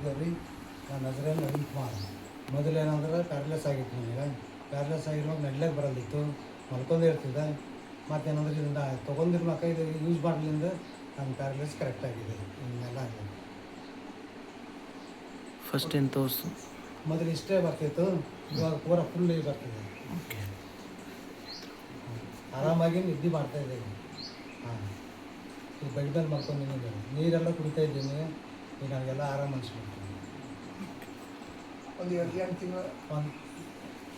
ಇದ್ದೇವೆ ರೀ. ನಾನು ನಜರೇನ್ ನವೀನ್ ಕುಮಾರ್. ಮೊದಲೇನಂದ್ರೆ ಪ್ಯಾರಲೈಸ್ ಆಗಿತ್ತು ನನಗೆ. ಪ್ಯಾರಲೈಸ್ ಆಗಿರುವಾಗ ನಡ್ಲಿಕ್ಕೆ ಬರಲಿತ್ತು, ಮಲ್ಕೊಂಡೇ ಇರ್ತಿದ್ದೆ. ಮತ್ತೇನಂದ್ರೆ ಇದರಿಂದ ತೊಗೊಂಡಿರ್ಬೇಕ ಇದು ಯೂಸ್ ಮಾಡಲಿಂದ ನನ್ನ ಪ್ಯಾರಲೈಸ್ ಕರೆಕ್ಟ್ ಆಗಿದೆ. ಹಿಂಗೆಲ್ಲ ಆಗಿದೆ. ಫಸ್ಟ್ ಏನು ತೋರಿಸು? ಮೊದಲು ಇಷ್ಟೇ ಬರ್ತಿತ್ತು, ಇವಾಗ ಪೂರ ಫುಲ್ ಬರ್ತಿದೆ. ಓಕೆ, ಆರಾಮಾಗಿ ನಿದ್ದೆ ಮಾಡ್ತಾಯಿದ್ದೆ. ಹಾಂ, ಈ ಬೆಡ್ ಮೇಲೆ ಮಲ್ಕೊಂಡಿದ್ದೀನಿ, ನೀರೆಲ್ಲ ಕುಡಿತಾ ಇದ್ದೀನಿ. ಈಗ ನನಗೆಲ್ಲ ಆರಾಮ ಅನಿಸ್ಬಿಡ್ತೀನಿ. ಒಂದು 8 ತಿಂಗಳು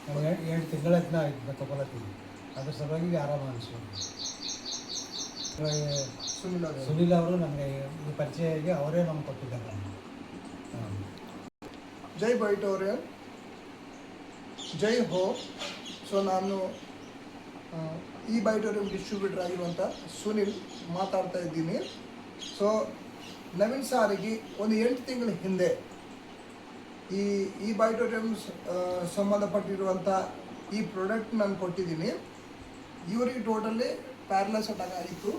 ನನಗೆ 8 ತಿಂಗಳನ್ನ ಆಯ್ತು ತೊಗೊಳತ್ತೀನಿ. ಅದ್ರ ಸಲುವಾಗಿ ಆರಾಮ ಅನಿಸ್ಬಿಡ್ತೀನಿ. ಸುನಿಲ್ ಅವರು ನಮಗೆ ಈ ಪರಿಚಯ ಆಗಿ ಅವರೇ ನಮ್ಗೆ ಕೊಟ್ಟಿದ್ದಾರೆ. ಹಾಂ, ಜೈ ಬೈಟೋರಿಯಲ್, ಜೈ ಹೋ. ಸೊ ನಾನು ಈ ಬೈಟೋರಿಯಲ್ ಡಿಸ್ಟ್ರಿಬ್ಯೂಟರ್ ಆಗಿರುವಂಥ ಸುನಿಲ್ ಮಾತಾಡ್ತಾ ಇದ್ದೀನಿ. ಸೊ ನವೀನ್ ಸಾರಿಗೆ ಒಂದು 8 ತಿಂಗಳ ಹಿಂದೆ ಈ ಬೈಟೋರಿಯಲ್ ಸಂಬಂಧಪಟ್ಟಿರುವಂಥ ಈ ಪ್ರಾಡಕ್ಟ್ ನಾನು ಕೊಟ್ಟಿದ್ದೀನಿ. ಇವರಿಗೆ ಟೋಟಲಿ ಪ್ಯಾರಲೈಸ್ ಅಟ್ಯಾಕ್ ಆಗಿತ್ತು.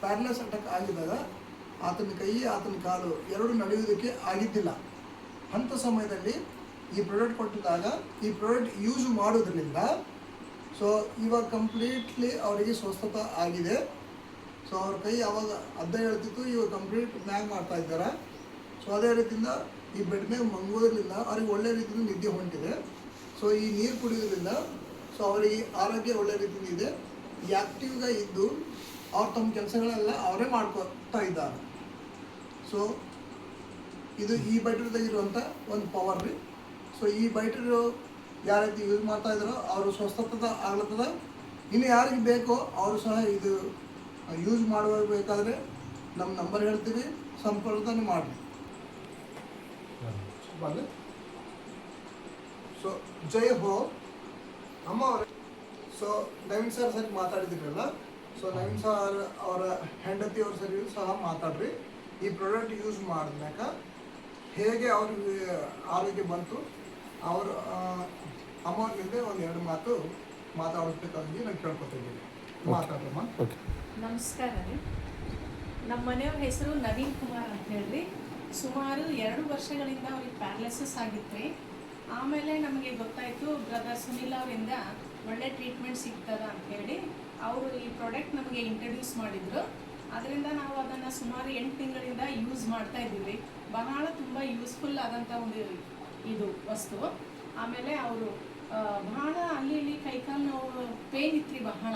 ಪ್ಯಾರಲೈಸ್ ಅಟ್ಯಾಕ್ ಆಗಿದ್ದಾಗ ಆತನ ಕೈ ಆತನ ಕಾಲು ಎರಡು ನಡೆಯುವುದಕ್ಕೆ ಆಗಿದ್ದಿಲ್ಲ. ಅಂಥ ಸಮಯದಲ್ಲಿ ಈ ಪ್ರಾಡಕ್ಟ್ ಕೊಟ್ಟಿದ್ದಾಗ ಈ ಪ್ರಾಡಕ್ಟ್ ಯೂಸ್ ಮಾಡೋದ್ರಿಂದ ಸೊ ಇವಾಗ ಕಂಪ್ಲೀಟ್ಲಿ ಅವರಿಗೆ ಸ್ವಸ್ಥತೆ ಆಗಿದೆ. ಸೊ ಅವ್ರ ಕೈ ಆವಾಗ ಅರ್ಧ ಹೇಳ್ತಿತ್ತು, ಇವಾಗ ಕಂಪ್ಲೀಟ್ ಮ್ಯಾಗ್ ಮಾಡ್ತಾ ಇದ್ದಾರೆ. ಸೊ ಅದೇ ರೀತಿಯಿಂದ ಈ ಬೆಡ್ ಮೇಲೆ ಮಂಗೋದ್ರಿಂದ ಅವ್ರಿಗೆ ಒಳ್ಳೆ ರೀತಿಯಿಂದ ನಿದ್ದೆ ಹೊಂಟಿದೆ. ಸೊ ಈ ನೀರು ಕುಡಿಯೋದ್ರಿಂದ ಸೊ ಅವರಿಗೆ ಆರೋಗ್ಯ ಒಳ್ಳೆ ರೀತಿಯಿಂದ ಇದೆ. ಆ್ಯಕ್ಟಿವ್గా ಇದ್ದು ಅವ್ರು ತಮ್ಮ ಕೆಲಸಗಳೆಲ್ಲ ಅವರೇ ಮಾಡ್ಕೊತಾ ಇದ್ದಾರೆ. ಸೊ ಇದು ಈ ಬ್ಯಾಟ್ರಿದಾಗಿರುವಂಥ ಒಂದು ಪವರ್ ರೀ. ಸೊ ಈ ಬ್ಯಾಟ್ರಿ ಯಾವ ರೀತಿ ಯೂಸ್ ಮಾಡ್ತಾ ಇದ್ದಾರೋ ಅವರು ಸ್ವಸ್ಥತೆ ಆಗ್ಲತ್ತದ. ಇನ್ನು ಯಾರಿಗೆ ಬೇಕೋ ಅವರು ಸಹ ಇದು ಯೂಸ್ ಮಾಡಬೇಕಾದ್ರೆ ನಮ್ಮ ನಂಬರ್ ಹೇಳ್ತೀವಿ, ಸಂಪರ್ಕನೇ ಮಾಡಿರಿ. ಸೊ ಜೈ ಹೋ ಅಮ್ಮ ಅವರೇ. ಸೊ ನವೀನ್ ಸರ್ ಮಾತಾಡಿದಿರಲ್ಲ, ಸೊ ನವೀನ್ ಸರ್ ಅವರ ಹೆಂಡತಿ ಅವ್ರ ಸರಿ ಸಹ ಮಾತಾಡ್ರಿ. ಈ ಪ್ರಾಡಕ್ಟ್ ಯೂಸ್ ಮಾಡಿದ್ಮ್ಯಾಕ ಹೇಗೆ ಅವ್ರಿಗೆ ಆರೋಗ್ಯ ಬಂತು, ಅವ್ರ ಅಮ್ಮವ್ರಿಂದ ಒಂದು 2 ಮಾತು ಮಾತಾಡಬೇಕಂತ ನಾನು ಕೇಳ್ಕೊತಿದ್ದೀನಿ. ಮಾತಾಡಮ್ಮ. ನಮಸ್ಕಾರ ರೀ. ನಮ್ಮ ಮನೆಯವ್ರ ಹೆಸರು ನವೀನ್ ಕುಮಾರ್ ಅಂತ ಹೇಳಿ. ಸುಮಾರು 2 ವರ್ಷಗಳಿಂದ ಅವ್ರಿಗೆ ಪ್ಯಾರಲೈಸಿಸ್ ಆಗಿತ್ತು ರೀ. ಆಮೇಲೆ ನಮಗೆ ಗೊತ್ತಾಯಿತು ಬ್ರದರ್ ಸುನಿಲ್ ಅವರಿಂದ ಒಳ್ಳೆ ಟ್ರೀಟ್ಮೆಂಟ್ ಸಿಗ್ತದ ಅಂಥೇಳಿ ಅವರು ಈ ಪ್ರಾಡಕ್ಟ್ ನಮಗೆ ಇಂಟ್ರಡ್ಯೂಸ್ ಮಾಡಿದರು. ಅದರಿಂದ ನಾವು ಅದನ್ನು ಸುಮಾರು 8 ತಿಂಗಳಿಂದ ಯೂಸ್ ಮಾಡ್ತಾ ಇದ್ದೀವಿ. ಬಹಳ ತುಂಬ ಯೂಸ್ಫುಲ್ ಆದಂಥ ಒಂದು ಇದು ವಸ್ತು. ಆಮೇಲೆ ಅವರು ಬಹಳ ಅಲ್ಲಿ ಇಲ್ಲಿ ಕೈಕಾಲು ನೋವು ಪೇನ್ ಇತ್ತು ರೀ ಬಹಳ.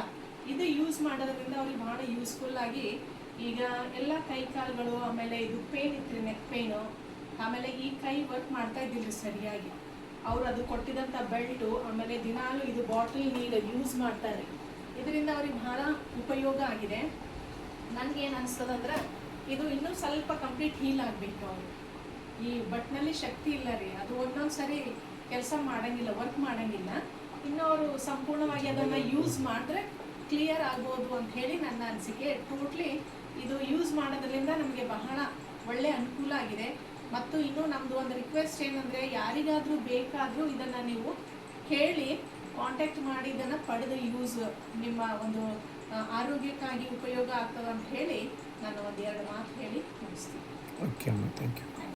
ಇದು ಯೂಸ್ ಮಾಡೋದ್ರಿಂದ ಅವ್ರಿಗೆ ಬಹಳ ಯೂಸ್ಫುಲ್ ಆಗಿ ಈಗ ಎಲ್ಲ ಕೈಕಾಲುಗಳು, ಆಮೇಲೆ ಇದು ಪೇನ್ ಇತ್ತು ರೀ, ನೆಕ್ ಪೇನು, ಆಮೇಲೆ ಈ ಕೈ ವರ್ಕ್ ಮಾಡ್ತಾ ಇದ್ದಿಲ್ಲ ಸರಿಯಾಗಿ. ಅವರು ಅದು ಕೊಟ್ಟಿದ್ದಂಥ ಬೆಲ್ಟು, ಆಮೇಲೆ ದಿನಾಲು ಇದು ಬಾಟಲ್ ನೀರು ಯೂಸ್ ಮಾಡ್ತಾರೆ. ಇದರಿಂದ ಅವ್ರಿಗೆ ಬಹಳ ಉಪಯೋಗ ಆಗಿದೆ. ನನಗೇನು ಅನಿಸ್ತದಂದ್ರೆ ಇದು ಇನ್ನೂ ಸ್ವಲ್ಪ ಕಂಪ್ಲೀಟ್ ಹೀಲ್ ಆಗಬೇಕು. ಅವರು ಈ ಬಟ್ನಲ್ಲಿ ಶಕ್ತಿ ಇಲ್ಲ ರೀ, ಅದು ಒಂದೊಂದು ಸರಿ ಕೆಲಸ ಮಾಡೋಂಗಿಲ್ಲ, ವರ್ಕ್ ಮಾಡೋಂಗಿಲ್ಲ. ಇನ್ನು ಅವರು ಸಂಪೂರ್ಣವಾಗಿ ಅದನ್ನು ಯೂಸ್ ಮಾಡಿದ್ರೆ ಕ್ಲಿಯರ್ ಆಗ್ಬೋದು ಅಂತ ಹೇಳಿ ನನ್ನ ಅನಿಸಿಕೆ. ಟೋಟ್ಲಿ ಇದು ಯೂಸ್ ಮಾಡೋದ್ರಿಂದ ನಮಗೆ ಬಹಳ ಒಳ್ಳೆಯ ಅನುಕೂಲ ಆಗಿದೆ. ಮತ್ತು ಇನ್ನೂ ನಮ್ಮದು ಒಂದು ರಿಕ್ವೆಸ್ಟ್ ಏನಂದರೆ, ಯಾರಿಗಾದರೂ ಬೇಕಾದರೂ ಇದನ್ನು ನೀವು ಕೇಳಿ ಕಾಂಟ್ಯಾಕ್ಟ್ ಮಾಡಿ ಇದನ್ನು ಪಡೆದು ಯೂಸ್ ನಿಮ್ಮ ಒಂದು ಆರೋಗ್ಯಕ್ಕಾಗಿ ಉಪಯೋಗ ಆಗ್ತದೆ ಅಂತ ಹೇಳಿ ನಾನು 1-2 ಮಾತು ಹೇಳಿ ಮುಗಿಸ್ತೀನಿ. ಓಕೆ ಅಮ್ಮ, ಥ್ಯಾಂಕ್ ಯು.